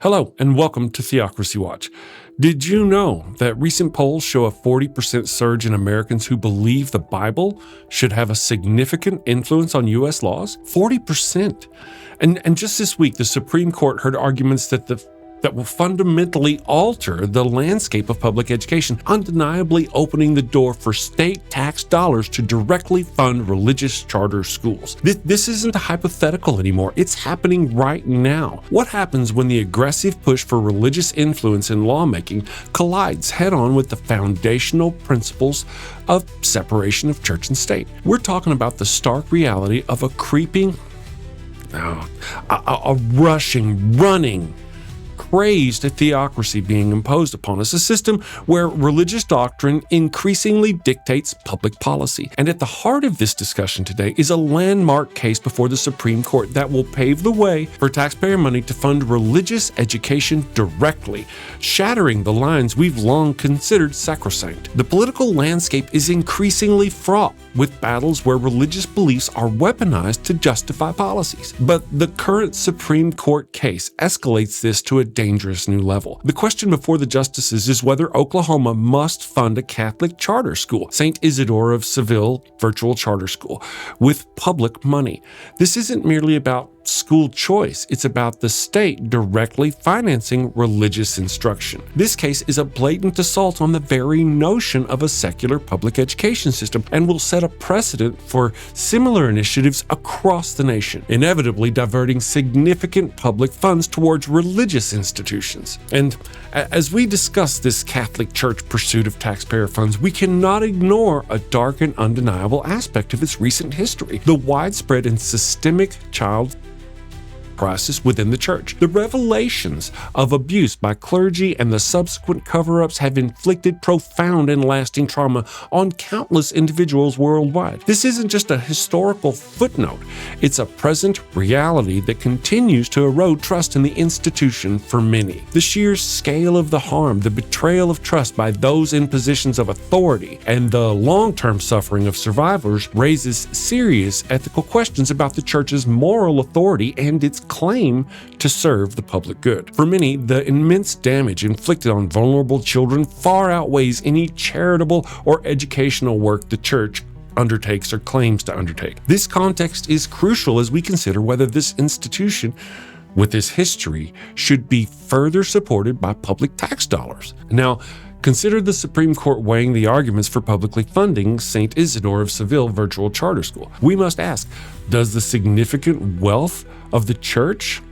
Hello, and welcome to Theocracy Watch. Did you know that recent polls show a 40% surge in Americans who believe the Bible should have a significant influence on U.S. laws? 40%. And just this week, the Supreme Court heard arguments that will fundamentally alter the landscape of public education, undeniably opening the door for state tax dollars to directly fund religious charter schools. This isn't a hypothetical anymore. It's happening right now. What happens when the aggressive push for religious influence in lawmaking collides head-on with the foundational principles of separation of church and state? We're talking about the stark reality of a creeping, running, crazed theocracy being imposed upon us, a system where religious doctrine increasingly dictates public policy. And at the heart of this discussion today is a landmark case before the Supreme Court that will pave the way for taxpayer money to fund religious education directly, shattering the lines we've long considered sacrosanct. The political landscape is increasingly fraught with battles where religious beliefs are weaponized to justify policies. But the current Supreme Court case escalates this to a dangerous new level. The question before the justices is whether Oklahoma must fund a Catholic charter school, St. Isidore of Seville virtual charter school, with public money. This isn't merely about school choice, it's about the state directly financing religious instruction. This case is a blatant assault on the very notion of a secular public education system and will set a precedent for similar initiatives across the nation, inevitably diverting significant public funds towards religious institutions. And as we discuss this Catholic Church pursuit of taxpayer funds, we cannot ignore a dark and undeniable aspect of its recent history: the widespread and systemic child crisis within the church. The revelations of abuse by clergy and the subsequent cover-ups have inflicted profound and lasting trauma on countless individuals worldwide. This isn't just a historical footnote, it's a present reality that continues to erode trust in the institution for many. The sheer scale of the harm, the betrayal of trust by those in positions of authority, and the long-term suffering of survivors raises serious ethical questions about the church's moral authority and its claim to serve the public good. For many, the immense damage inflicted on vulnerable children far outweighs any charitable or educational work the church undertakes or claims to undertake. This context is crucial as we consider whether this institution with this history should be further supported by public tax dollars. Now, consider the Supreme Court weighing the arguments for publicly funding St. Isidore of Seville virtual charter school. We must ask, does the significant wealth of the church,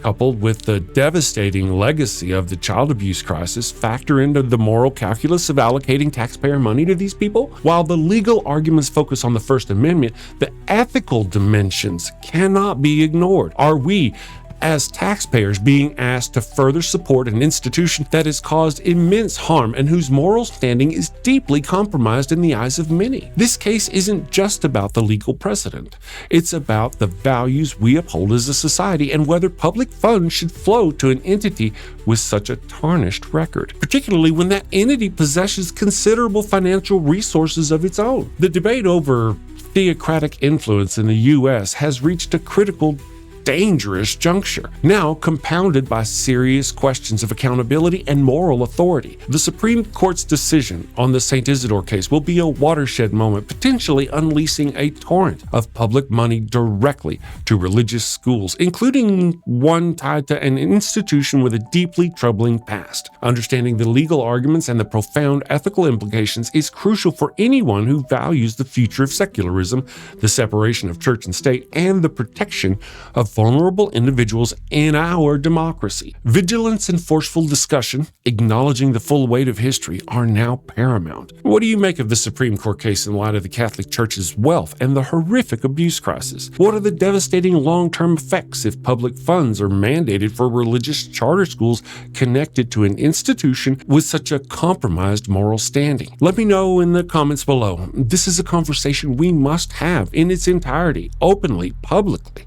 coupled with the devastating legacy of the child abuse crisis, factor into the moral calculus of allocating taxpayer money to these people? While the legal arguments focus on the First Amendment, the ethical dimensions cannot be ignored. Are we, as taxpayers, being asked to further support an institution that has caused immense harm and whose moral standing is deeply compromised in the eyes of many? This case isn't just about the legal precedent. It's about the values we uphold as a society and whether public funds should flow to an entity with such a tarnished record, particularly when that entity possesses considerable financial resources of its own. The debate over theocratic influence in the U.S. has reached a critical, dangerous juncture, now compounded by serious questions of accountability and moral authority. The Supreme Court's decision on the St. Isidore case will be a watershed moment, potentially unleashing a torrent of public money directly to religious schools, including one tied to an institution with a deeply troubling past. Understanding the legal arguments and the profound ethical implications is crucial for anyone who values the future of secularism, the separation of church and state, and the protection of vulnerable individuals in our democracy. Vigilance and forceful discussion, acknowledging the full weight of history, are now paramount. What do you make of the Supreme Court case in light of the Catholic Church's wealth and the horrific abuse crisis? What are the devastating long-term effects if public funds are mandated for religious charter schools connected to an institution with such a compromised moral standing? Let me know in the comments below. This is a conversation we must have in its entirety, openly, publicly.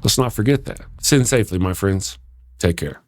Let's not forget that. Sin safely, my friends. Take care.